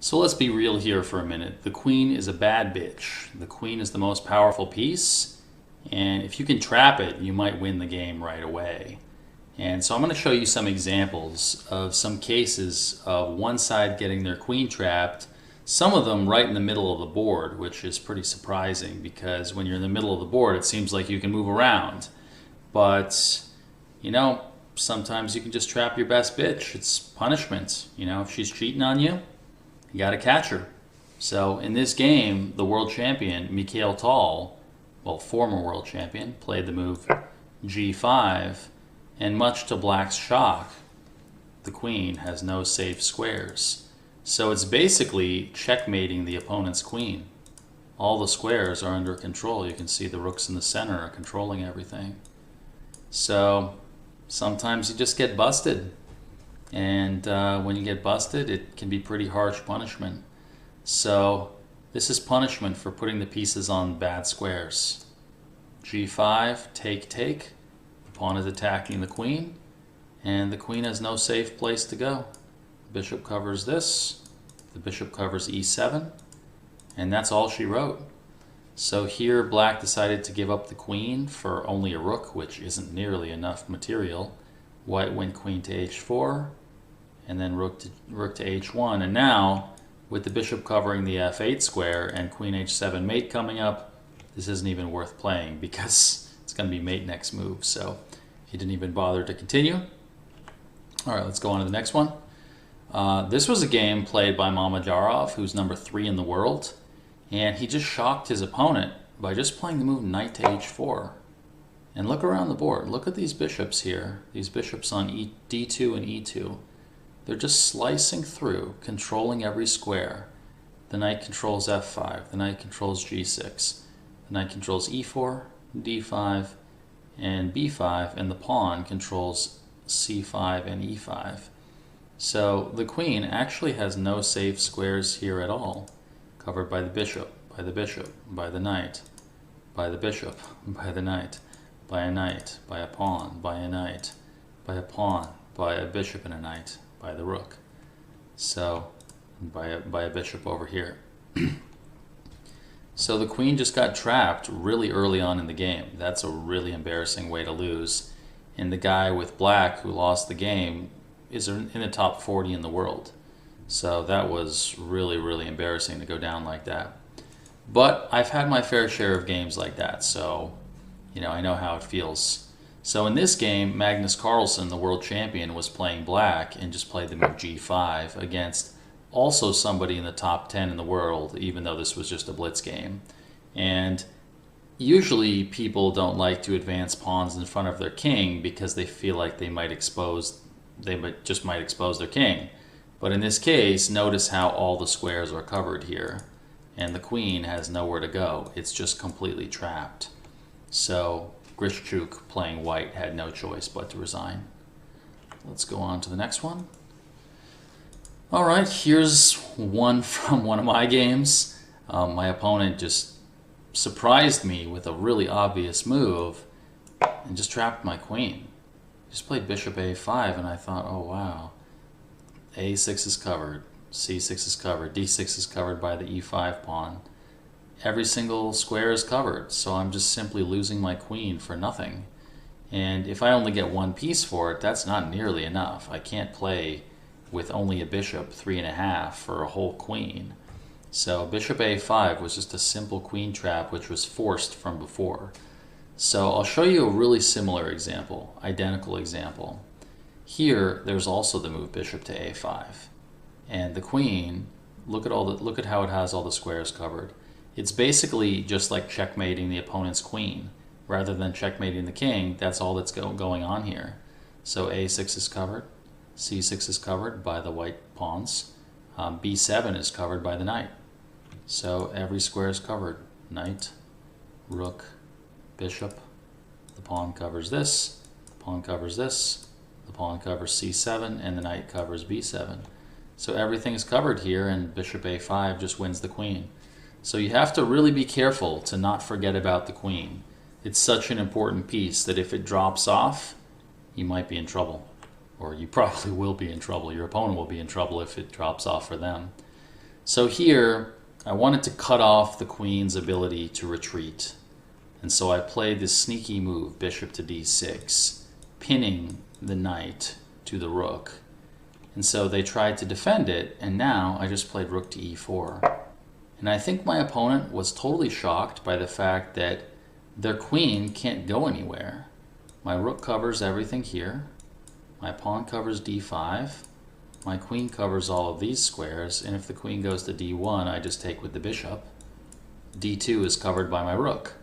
So let's be real here for a minute. The queen is a bad bitch. The queen is the most powerful piece, and if you can trap it, you might win the game right away. And so I'm going to show you some examples of some cases of one side getting their queen trapped, some of them right in the middle of the board, which is pretty surprising because when you're in the middle of the board, it seems like you can move around. But, you know, sometimes you can just trap your best bitch. It's punishment. You know, if she's cheating on you, you got to catch her. So in this game, the world champion, Mikhail Tal, well, former world champion, played the move g5, and much to Black's shock, the queen has no safe squares. So it's basically checkmating the opponent's queen. All the squares are under control. You can see the rooks in the center are controlling everything. So sometimes you just get busted. And when you get busted, it can be pretty harsh punishment. So this is punishment for putting the pieces on bad squares. g5, take, take. The pawn is attacking the queen, and the queen has no safe place to go. The bishop covers this. The bishop covers e7, and that's all she wrote. So here Black decided to give up the queen for only a rook, which isn't nearly enough material. White went queen to h4, and then rook to h1. And now, with the bishop covering the f8 square and queen h7 mate coming up, this isn't even worth playing because it's going to be mate next move. So he didn't even bother to continue. All right, let's go on to the next one. This was a game played by Mamedyarov, who's number 3 in the world. And he just shocked his opponent by just playing the move knight to h4. And look around the board. Look at these bishops here. These bishops on d2 and e2. They're just slicing through, controlling every square. The knight controls f5. The knight controls g6. The knight controls e4, d5, and b5. And the pawn controls c5 and e5. So the queen actually has no safe squares here at all. Covered by the bishop, by the bishop, by the knight, by the bishop, by the knight, by a knight, by a pawn, by a knight, by a pawn, by a bishop and a knight, by the rook. So, by a bishop over here. So the queen just got trapped really early on in the game. That's a really embarrassing way to lose. And the guy with Black who lost the game is in the top 40 in the world. So that was really, really embarrassing to go down like that. But I've had my fair share of games like that, so you know, I know how it feels. So in this game, Magnus Carlsen, the world champion, was playing Black and just played the move g5 against also somebody in the top 10 in the world, even though this was just a blitz game. And usually people don't like to advance pawns in front of their king because they feel like they might expose their king. But in this case, notice how all the squares are covered here. And the queen has nowhere to go. It's just completely trapped. So Grischuk, playing white, had no choice but to resign. Let's go on to the next one. All right, here's one from one of my games. My opponent just surprised me with a really obvious move and just trapped my queen. Just played bishop a5, and I thought, oh wow. a6 is covered, c6 is covered, d6 is covered by the e5 pawn. Every single square is covered, so I'm just simply losing my queen for nothing. And if I only get one piece for it, that's not nearly enough. I can't play with only a bishop 3.5 for a whole queen. So bishop a5 was just a simple queen trap which was forced from before. So I'll show you a really similar example, identical example. Here, there's also the move bishop to a5, and the queen. Look at how it has all the squares covered. It's basically just like checkmating the opponent's queen, rather than checkmating the king. That's all that's going on here. So a6 is covered, c6 is covered by the white pawns, b7 is covered by the knight. So every square is covered. Knight, rook, bishop. The pawn covers this. The pawn covers this. The pawn covers c7, and the knight covers b7. So everything is covered here, and bishop a5 just wins the queen. So you have to really be careful to not forget about the queen. It's such an important piece that if it drops off, you might be in trouble. Or you probably will be in trouble. Your opponent will be in trouble if it drops off for them. So here, I wanted to cut off the queen's ability to retreat. And so I played this sneaky move, bishop to d6, pinning the knight to the rook. And so they tried to defend it, and now I just played rook to e4. And I think my opponent was totally shocked by the fact that their queen can't go anywhere. My rook covers everything here. My pawn covers d5. My queen covers all of these squares, and if the queen goes to d1, I just take with the bishop. d2 is covered by my rook.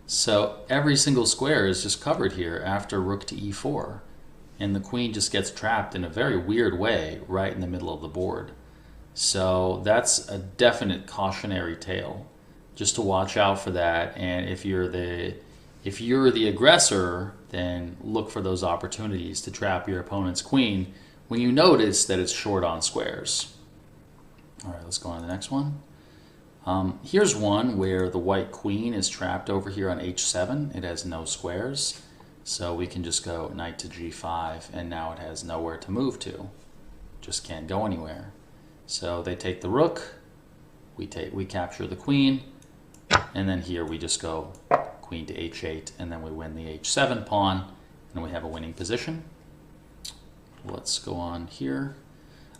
So every single square is just covered here after rook to e4. And the queen just gets trapped in a very weird way right in the middle of the board. So that's a definite cautionary tale. Just to watch out for that, and if you're the aggressor, then look for those opportunities to trap your opponent's queen when you notice that it's short on squares. All right, let's go on to the next one. Here's one where the white queen is trapped over here on h7. It has no squares, so we can just go knight to g5, and now it has nowhere to move to. Just can't go anywhere. So they take the rook, we capture the queen, and then here we just go queen to h8, and then we win the h7 pawn, and we have a winning position. Let's go on here.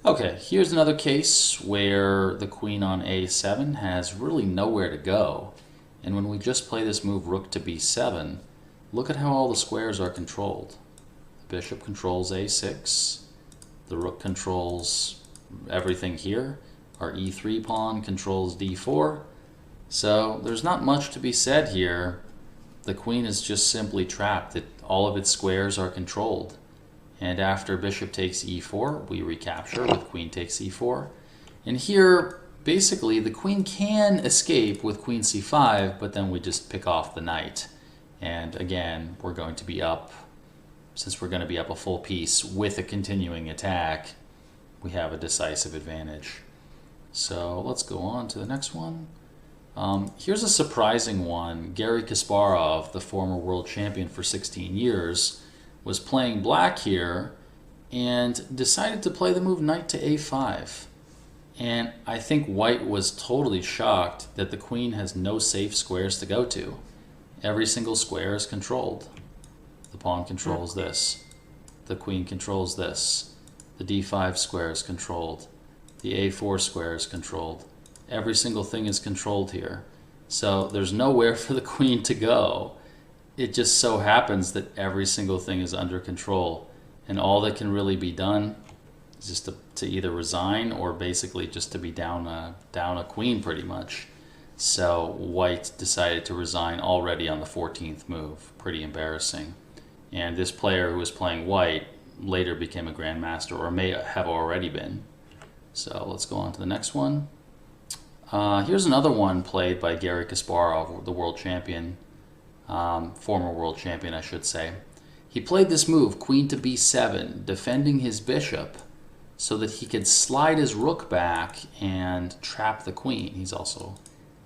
Okay, here's another case where the queen on a7 has really nowhere to go. And when we just play this move rook to b7, look at how all the squares are controlled. The bishop controls a6, the rook controls everything here, our e3 pawn controls d4. So there's not much to be said here. The queen is just simply trapped. All of its squares are controlled. And after bishop takes e4, we recapture with queen takes e4. And here, basically, the queen can escape with queen c5, but then we just pick off the knight. And again, we're going to be up, since we're going to be up a full piece with a continuing attack, we have a decisive advantage. So let's go on to the next one. Here's a surprising one. Garry Kasparov, the former world champion for 16 years, was playing black here and decided to play the move knight to a5. And I think white was totally shocked that the queen has no safe squares to go to. Every single square is controlled. The pawn controls this. The queen controls this. The d5 square is controlled. The a4 square is controlled. Every single thing is controlled here. So there's nowhere for the queen to go. It just so happens that every single thing is under control. And all that can really be done is just to either resign or basically just to be down a queen pretty much. So white decided to resign already on the 14th move. Pretty embarrassing. And this player who was playing white later became a grandmaster, or may have already been. So let's go on to the next one. Here's another one played by Garry Kasparov, the world champion, former world champion, I should say. He played this move, queen to b7, defending his bishop so that he could slide his rook back and trap the queen. He's also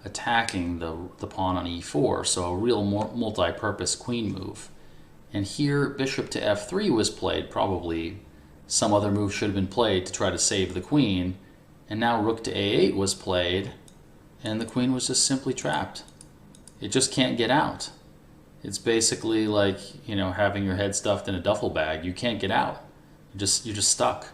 attacking the pawn on e4, so a real multi-purpose queen move. And here, bishop to f3 was played. Probably some other move should have been played to try to save the queen. And now rook to a8 was played, and the queen was just simply trapped. It just can't get out. It's basically like, you know, having your head stuffed in a duffel bag. You can't get out. You're just stuck.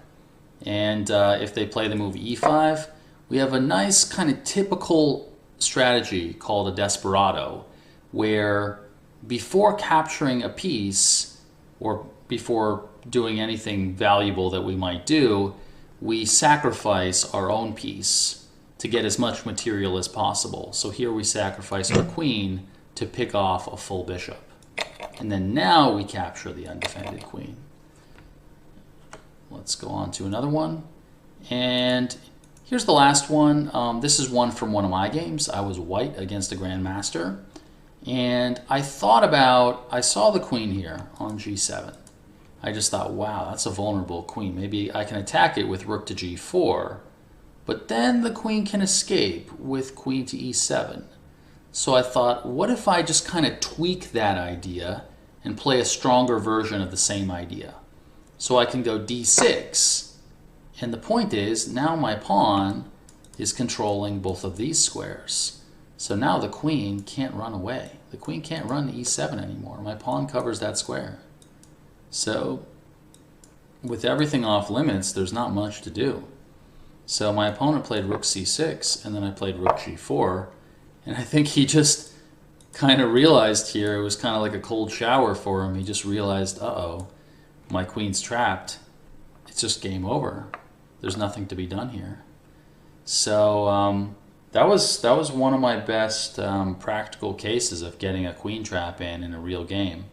And if they play the move e5, we have a nice kind of typical strategy called a desperado, where before capturing a piece, or before doing anything valuable that we might do, we sacrifice our own piece to get as much material as possible. So here we sacrifice our queen to pick off a full bishop. And then now we capture the undefended queen. Let's go on to another one. And here's the last one. This is one from one of my games. I was white against a grandmaster. And I saw the queen here on g7. I just thought, wow, that's a vulnerable queen. Maybe I can attack it with rook to g4. But then the queen can escape with queen to e7. So I thought, what if I just kind of tweak that idea and play a stronger version of the same idea? So I can go d6. And the point is, now my pawn is controlling both of these squares. So now the queen can't run away. The queen can't run to e7 anymore. My pawn covers that square. So with everything off limits, there's not much to do. So my opponent played rook c6, and then I played rook g4, and I think he just kind of realized here, it was kind of like a cold shower for him. He just realized, uh-oh, my queen's trapped. It's just game over. There's nothing to be done here. So that was one of my best practical cases of getting a queen trap in a real game.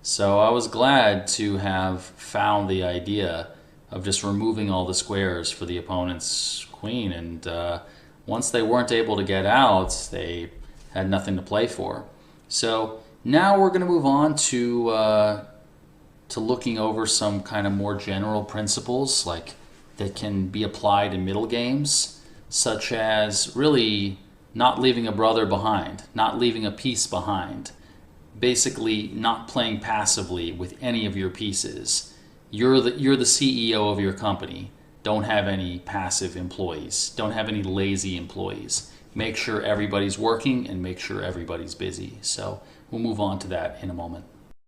So I was glad to have found the idea of just removing all the squares for the opponent's queen, and once they weren't able to get out, they had nothing to play for. So now we're going to move on to looking over some kind of more general principles like that can be applied in middle games, such as really not leaving a brother behind, not leaving a piece behind, basically not playing passively with any of your pieces. You're the CEO of your company. Don't have any passive employees. Don't have any lazy employees. Make sure everybody's working and make sure everybody's busy. So we'll move on to that in a moment.